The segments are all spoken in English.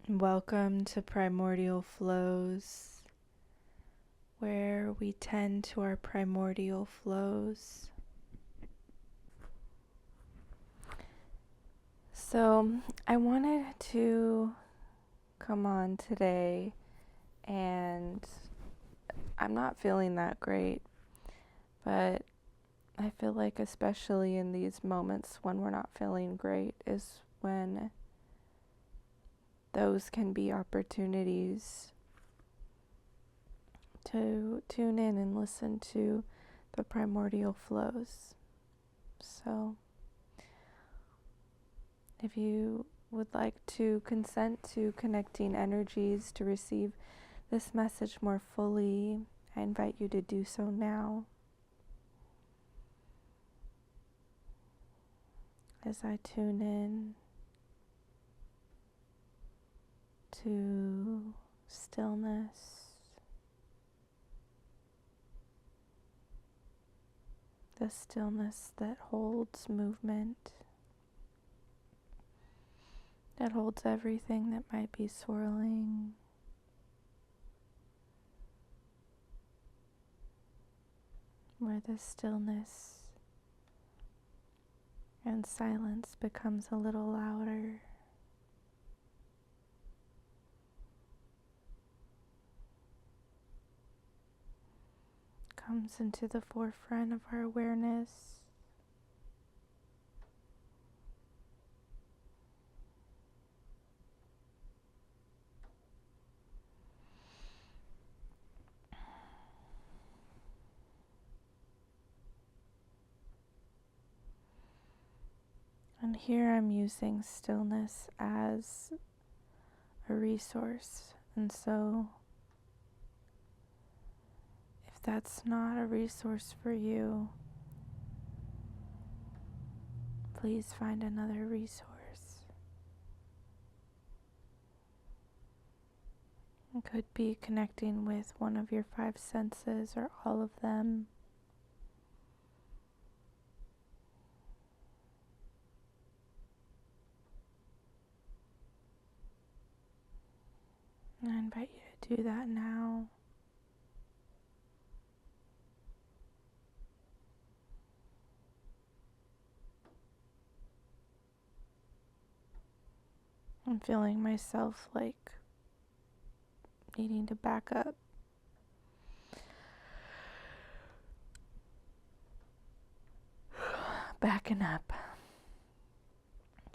Welcome to Primordial Flows, where we tend to our primordial flows. So, I wanted to come on today, and I'm not feeling that great, but I feel like, especially in these moments when we're not feeling great, is when those can be opportunities to tune in and listen to the primordial flows. So, if you would like to consent to connecting energies to receive this message more fully, I invite you to do so now. As I tune in to stillness, the stillness that holds movement, that holds everything that might be swirling, where the stillness and silence becomes a little louder. Comes into the forefront of our awareness. And here I'm using stillness as a resource. And so, if that's not a resource for you, please find another resource. It could be connecting with one of your 5 senses or all of them. And I invite you to do that now. I'm feeling myself like needing to back up. Backing up.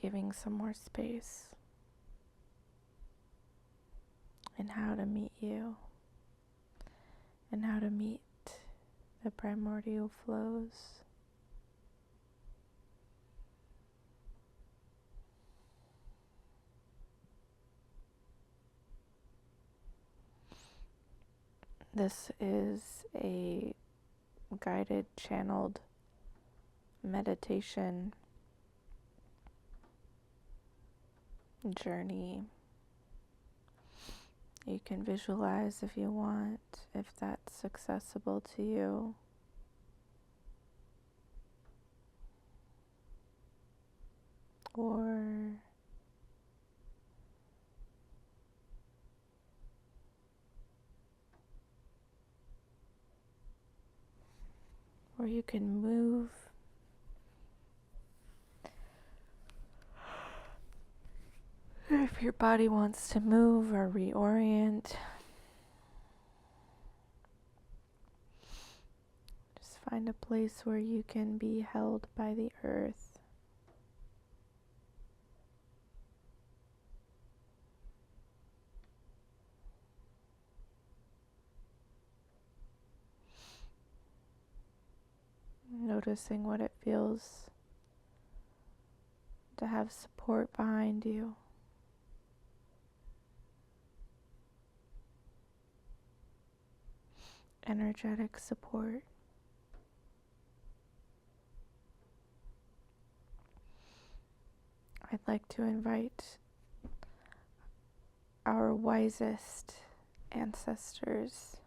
Giving some more space. And how to meet you. And how to meet the primordial flows. This is a guided, channeled meditation journey. You can visualize if you want, if that's accessible to you. Or you can move if your body wants to move or reorient. Just find a place where you can be held by the earth. Noticing what it feels to have support behind you. Energetic support. I'd like to invite our wisest ancestors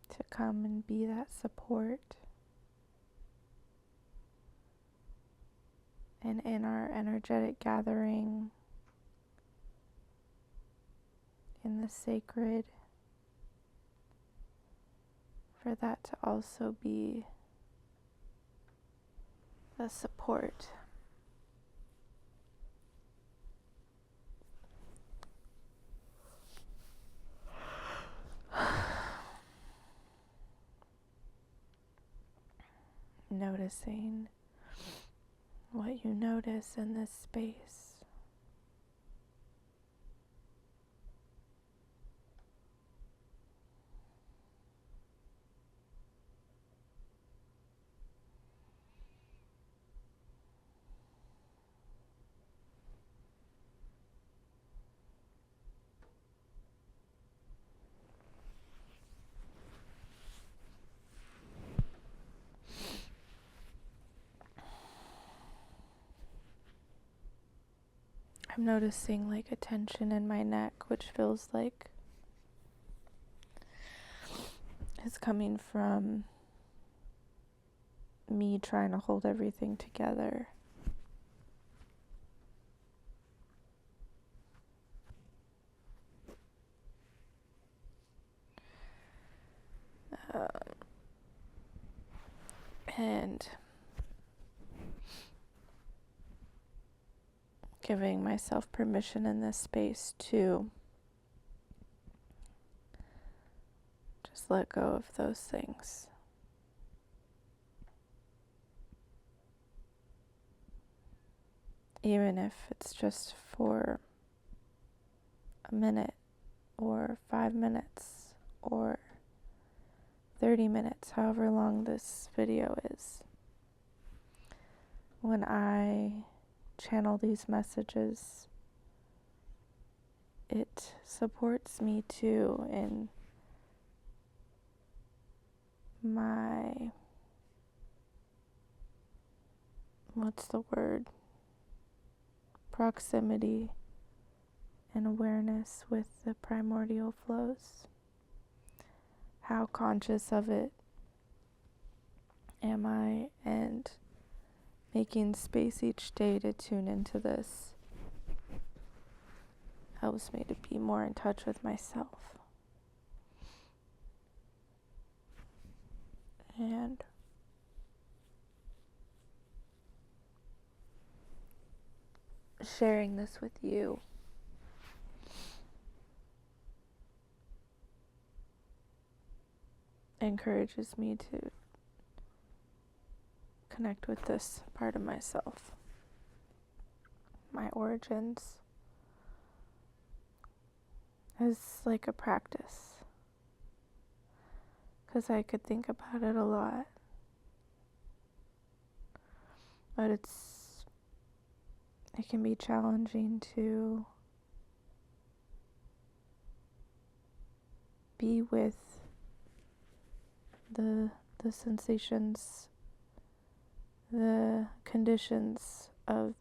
to come and be that support and in our energetic gathering, in the sacred, for that to also be a support. Noticing what you notice in this space. I'm noticing like a tension in my neck, which feels like it's coming from me trying to hold everything together. And giving myself permission in this space to just let go of those things. Even if it's just for a minute or 5 minutes or 30 minutes, however long this video is. When I channel these messages, it supports me too in my, proximity and awareness with the primordial flows. How conscious of it am I, and making space each day to tune into this helps me to be more in touch with myself. And sharing this with you encourages me to connect with this part of myself, my origins, as like a practice, because I could think about it a lot, but it can be challenging to be with the sensations, the conditions of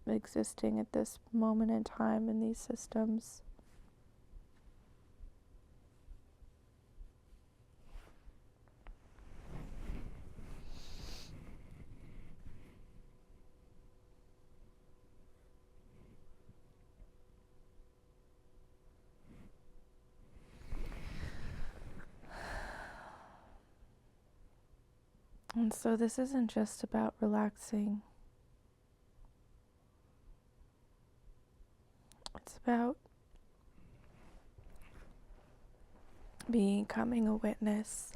existing at this moment in time in these systems. And so this isn't just about relaxing. It's about becoming a witness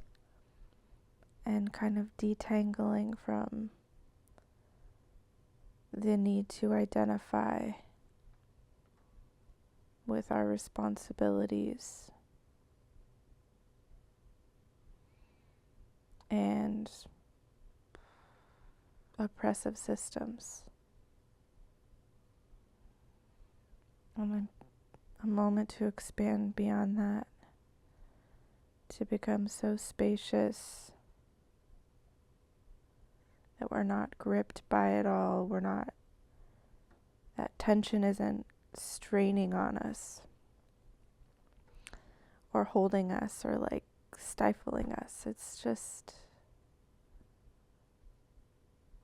and kind of detangling from the need to identify with our responsibilities and oppressive systems. And a moment to expand beyond that, to become so spacious that we're not gripped by it all. That tension isn't straining on us or holding us or like stifling us. It's just,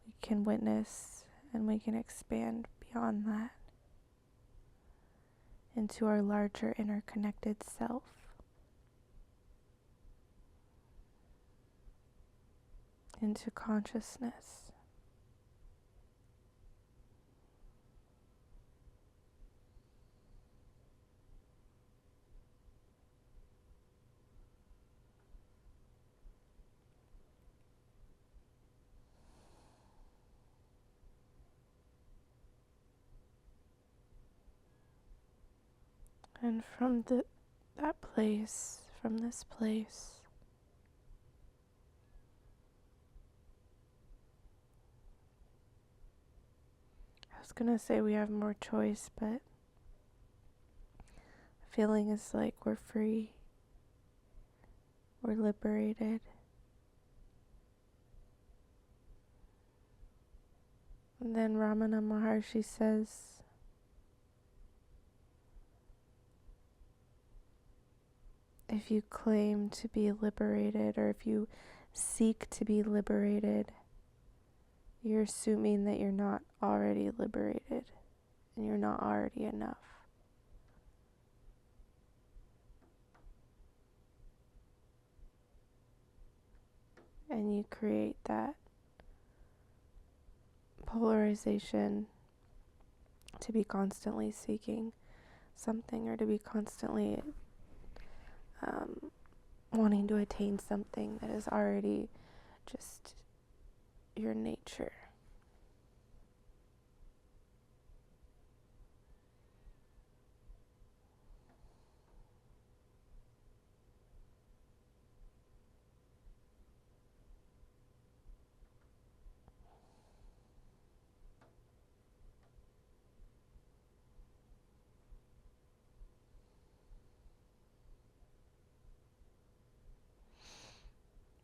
we can witness and we can expand beyond that into our larger interconnected self. Into consciousness. And from that place, from this place, I was gonna say we have more choice, but the feeling is like we're free, we're liberated. And then Ramana Maharshi says, if you claim to be liberated, or if you seek to be liberated, you're assuming that you're not already liberated and you're not already enough. And you create that polarization to be constantly seeking something, or to be constantly wanting to attain something that is already just your nature.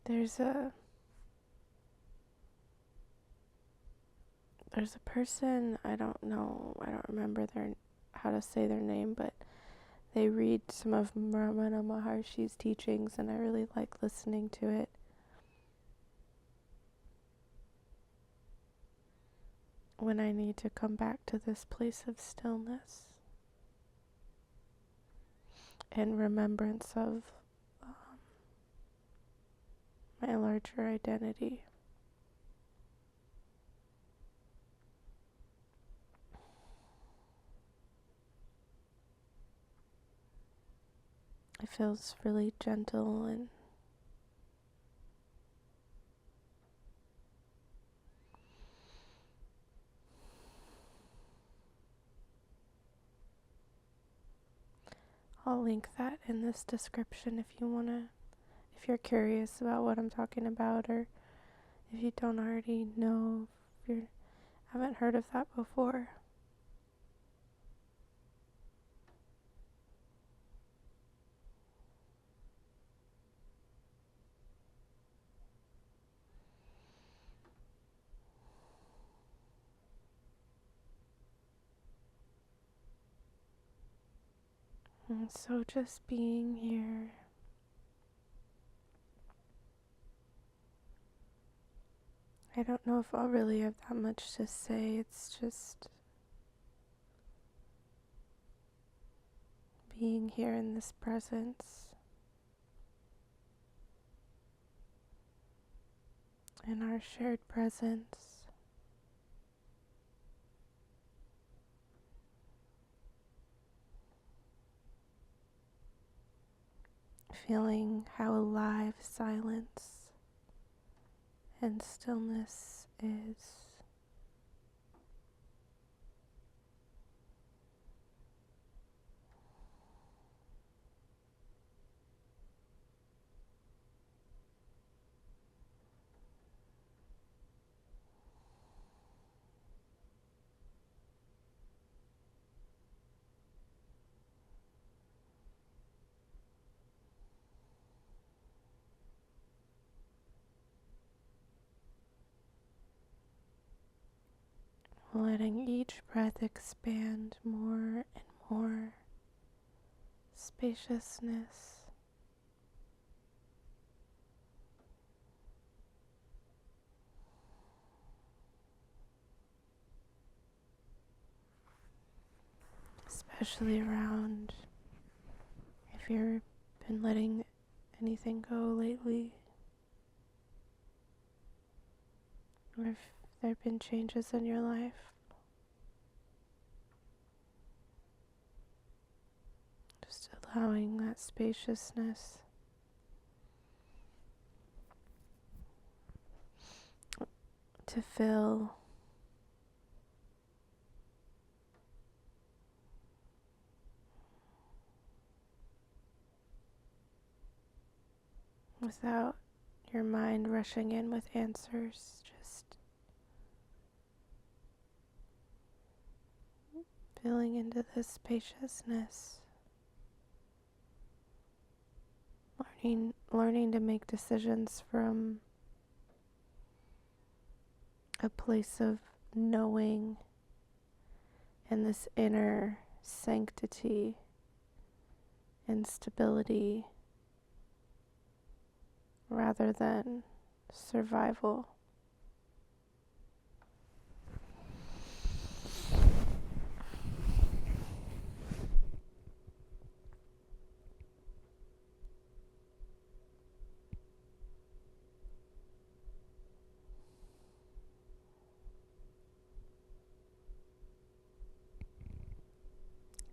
There's a person, I don't remember how to say their name, but they read some of Ramana Maharshi's teachings, and I really like listening to it. When I need to come back to this place of stillness and remembrance of my larger identity. It feels really gentle and I'll link that in this description if you're curious about what I'm talking about, or if you don't already know, if you haven't heard of that before. And so just being here, I don't know if I'll really have that much to say. It's just being here in this presence, in our shared presence. Feeling how alive silence and stillness is. Letting each breath expand more and more spaciousness. especially around if you've been letting anything go lately, or if there have been changes in your life. Just allowing that spaciousness to fill without your mind rushing in with answers, just filling into this spaciousness, learning to make decisions from a place of knowing and this inner sanctity and stability rather than survival.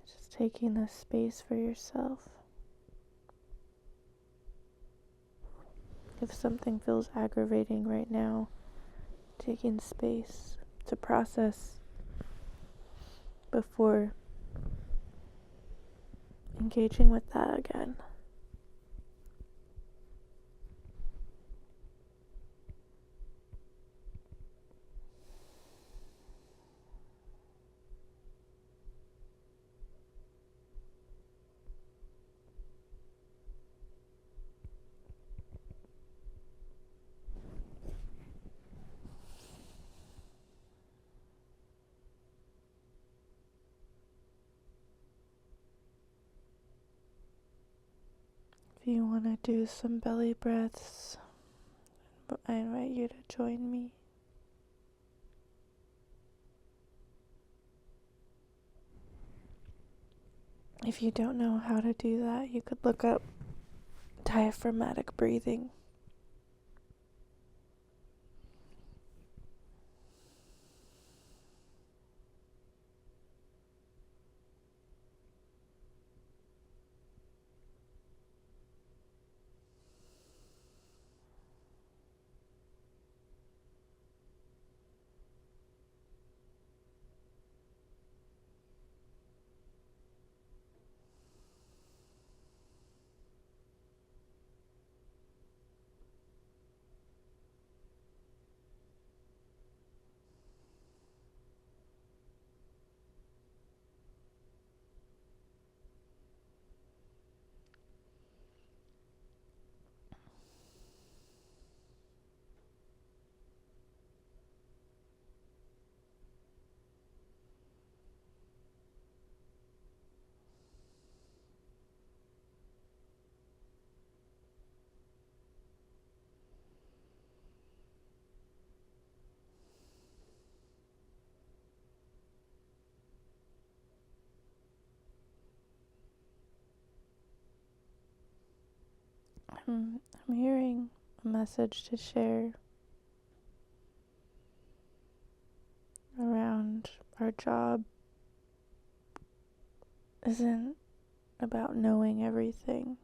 Just taking this space for yourself. If something feels aggravating right now, taking space to process before engaging with that again. If you want to do some belly breaths, I invite you to join me. If you don't know how to do that, you could look up diaphragmatic breathing. I'm hearing a message to share around our job isn't about knowing everything.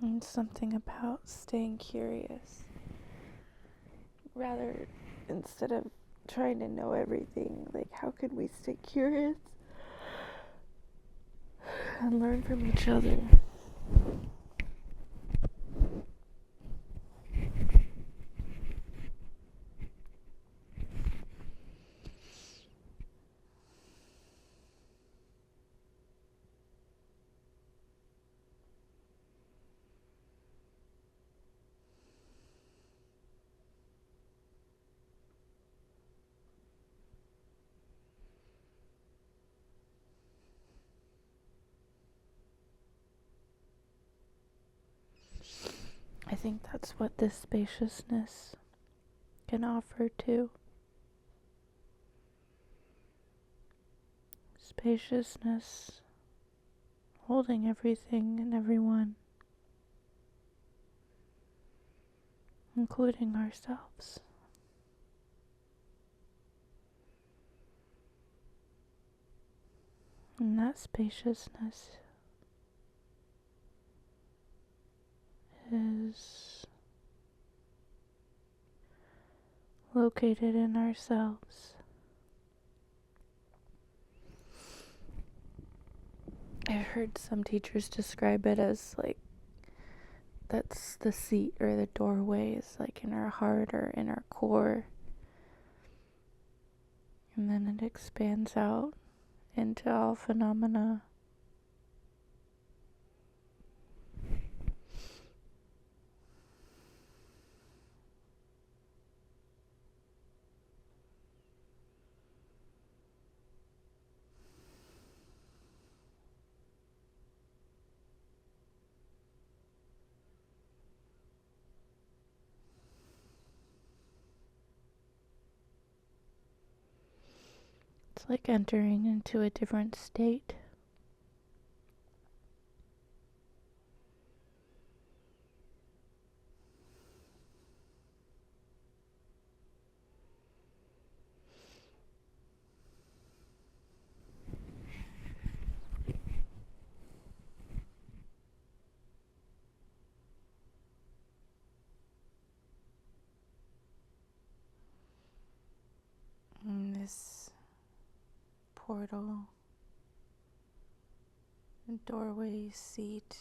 And something about staying curious. Rather, instead of trying to know everything, like how could we stay curious and learn from each other? I think that's what this spaciousness can offer too. Spaciousness, holding everything and everyone, including ourselves. And that spaciousness is located in ourselves. I've heard some teachers describe it as like that's the seat or the doorway is like in our heart or in our core. And then it expands out into all phenomena. It's like entering into a different state. And this portal, doorway, seat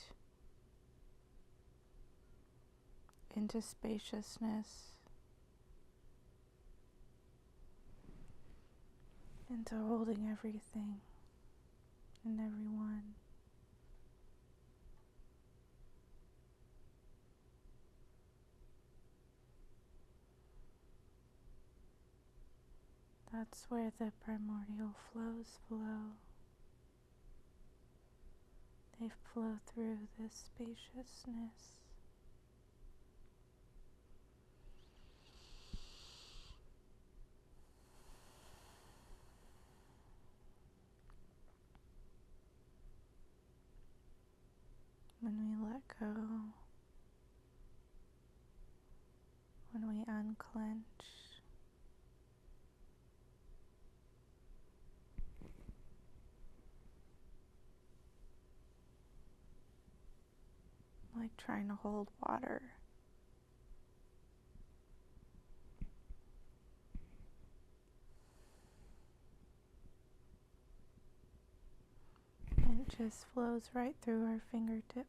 into spaciousness, into holding everything and everyone. That's where the primordial flows flow. They flow through this spaciousness. When we let go, when we unclench, like trying to hold water. And it just flows right through our fingertips.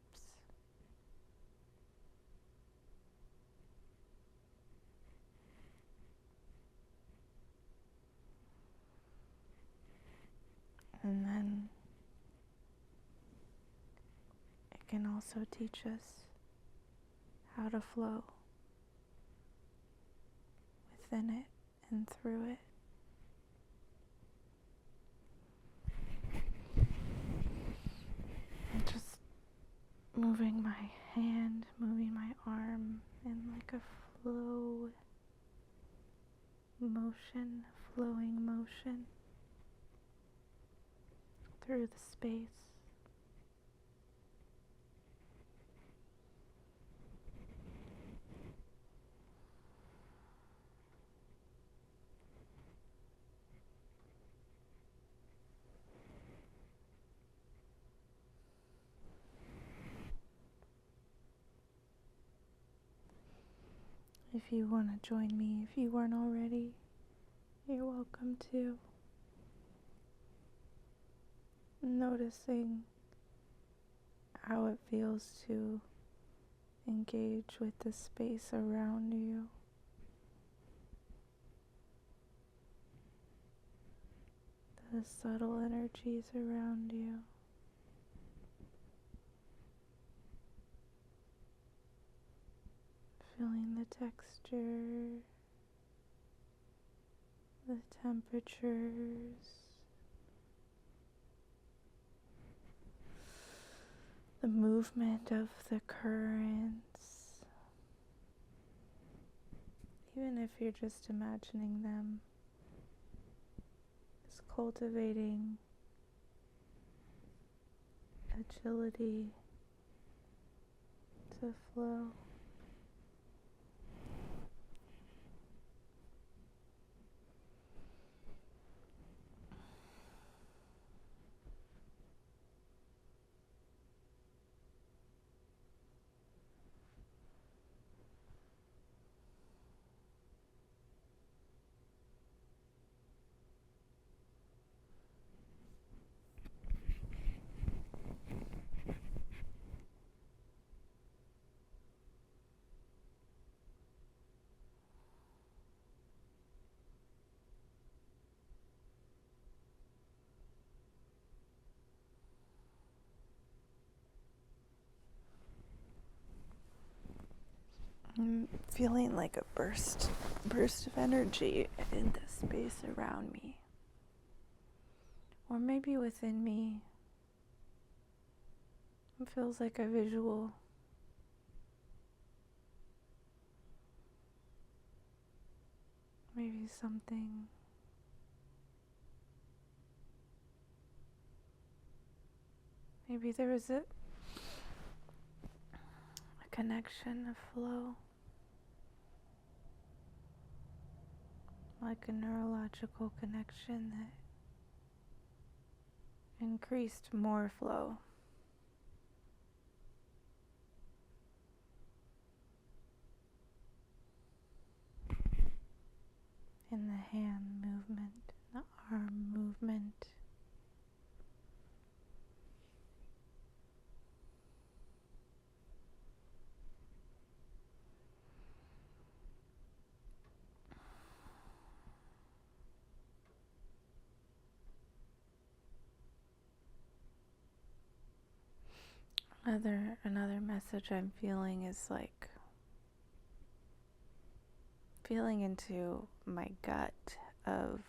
And then it can also teach us how to flow within it and through it. And just moving my hand, moving my arm in like a flowing motion through the space. If you want to join me, if you weren't already, you're welcome to. Noticing how it feels to engage with the space around you. The subtle energies around you. Feeling the texture, the temperatures, the movement of the currents. even if you're just imagining them, is cultivating agility to flow. I'm feeling like a burst of energy in the space around me, or maybe within me. It feels like a visual. Maybe something. Maybe there was a connection, a flow, like a neurological connection that increased more flow. In the hand movement, the arm movement. Another message I'm feeling is like feeling into my gut of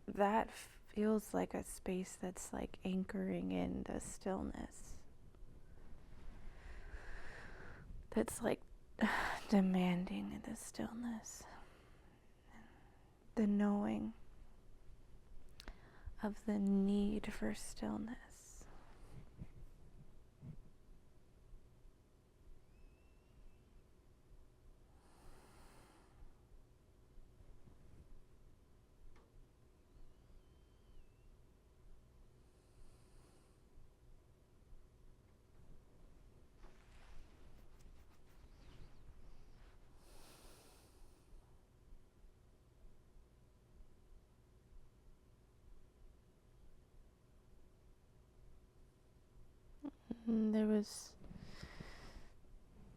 that feels like a space that's like anchoring in the stillness. That's like demanding the stillness. The knowing of the need for stillness.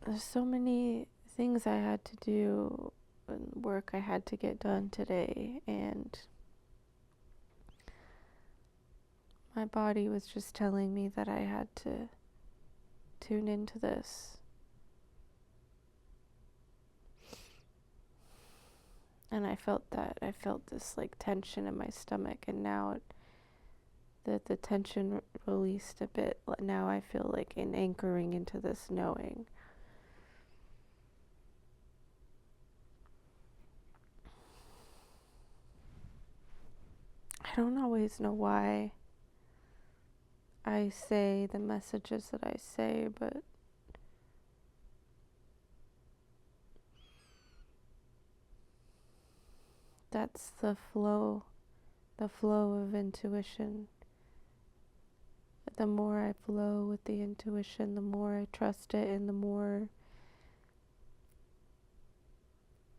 There's so many things I had to do and work I had to get done today, and my body was just telling me that I had to tune into this. And I felt that. I felt this like tension in my stomach, and now that the tension released a bit, now I feel like an anchoring into this knowing. I don't always know why I say the messages that I say, but that's the flow of intuition. The more I flow with the intuition, the more I trust it, and the more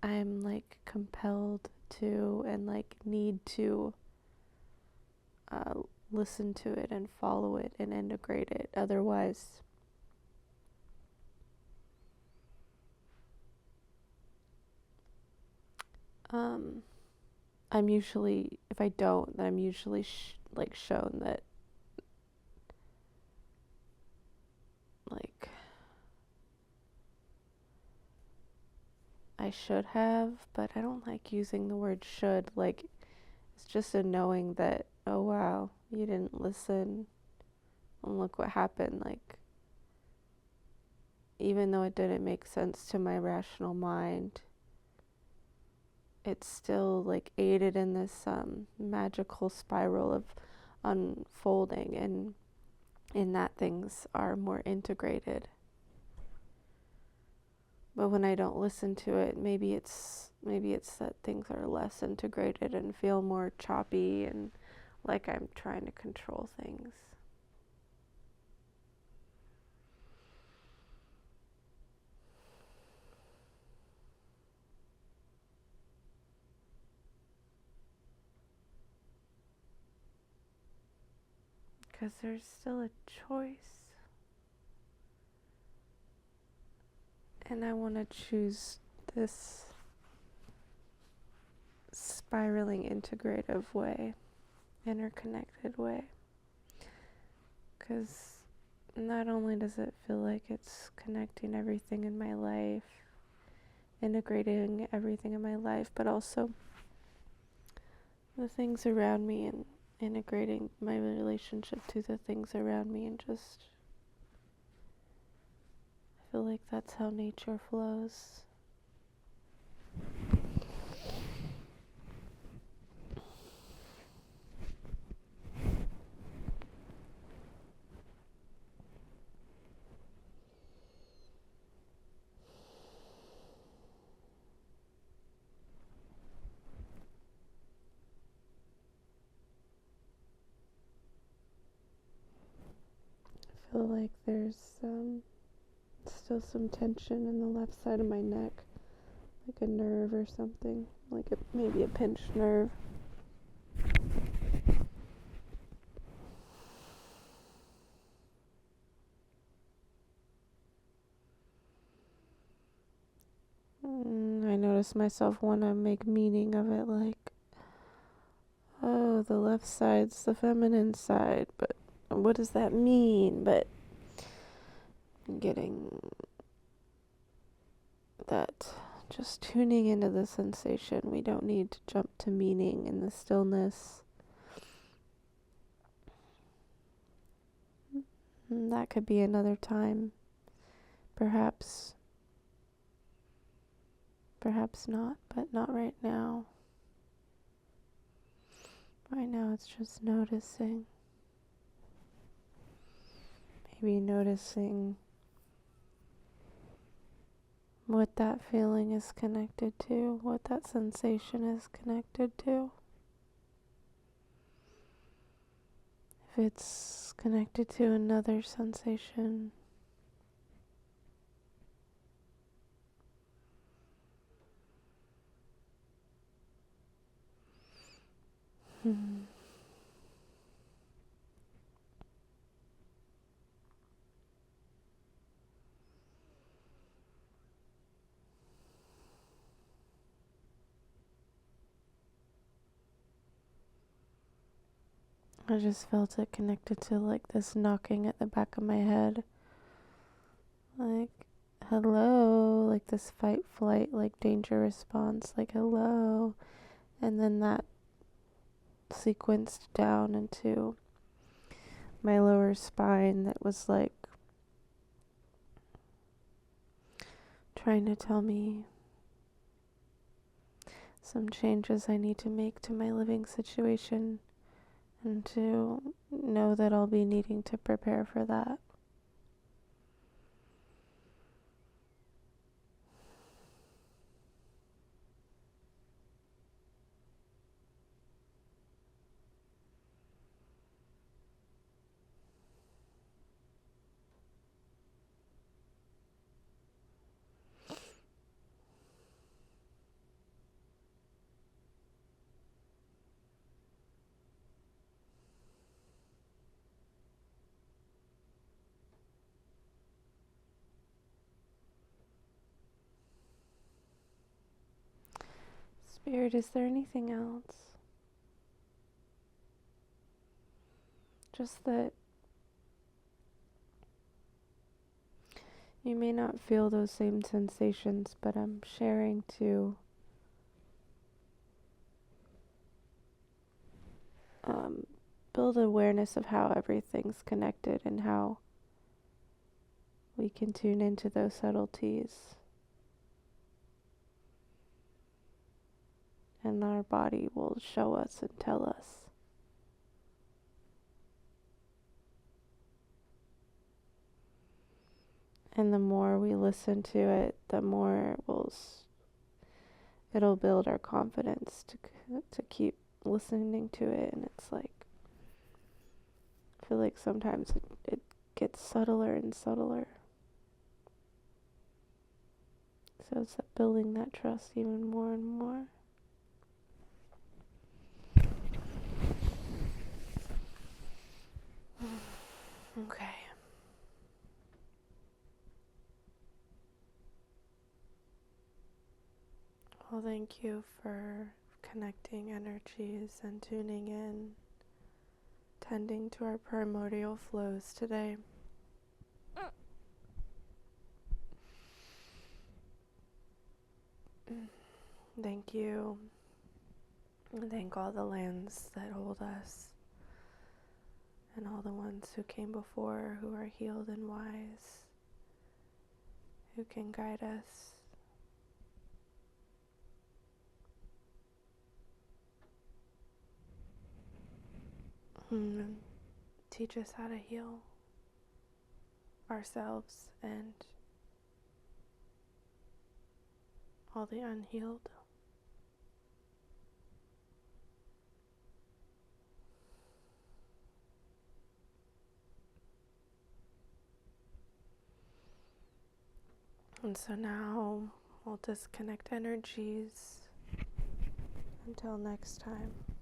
I'm like compelled to and like need to listen to it and follow it and integrate it. Otherwise, I'm usually, if I don't, then I'm usually shown that like I should have, but I don't like using the word should. Like, it's just a knowing that, oh wow, you didn't listen, and look what happened. Like, even though it didn't make sense to my rational mind, it's still like aided in this magical spiral of unfolding, and in that things are more integrated. But when I don't listen to it, maybe it's that things are less integrated and feel more choppy and like I'm trying to control things. Because there's still a choice. And I want to choose this spiraling integrative way, interconnected way. Because not only does it feel like it's connecting everything in my life, integrating everything in my life, but also the things around me and integrating my relationship to the things around me, and just I feel like that's how nature flows. I feel like there's still some tension in the left side of my neck, like a nerve or something, like maybe a pinched nerve. I notice myself want to make meaning of it, like, oh, the left side's the feminine side, but what does that mean? But getting that, just tuning into the sensation. We don't need to jump to meaning in the stillness. That could be another time. Perhaps not, but not right now. Right now it's just noticing. Maybe noticing what that feeling is connected to, what that sensation is connected to. If it's connected to another sensation, I just felt it connected to like this knocking at the back of my head. Like, hello, like this fight, flight, like danger response, like hello. And then that sequenced down into my lower spine that was like trying to tell me some changes I need to make to my living situation, and to know that I'll be needing to prepare for that. Spirit, is there anything else? Just that you may not feel those same sensations, but I'm sharing to build awareness of how everything's connected, and how we can tune into those subtleties. And our body will show us and tell us. And the more we listen to it, the more it'll build our confidence to keep listening to it. And it's like, I feel like sometimes it gets subtler and subtler. So it's building that trust even more and more. Okay. Well, thank you for connecting energies and tuning in, tending to our primordial flows today. Thank you. And thank all the lands that hold us, and all the ones who came before, who are healed and wise, who can guide us. And teach us how to heal ourselves and all the unhealed. And so now we'll disconnect energies until next time.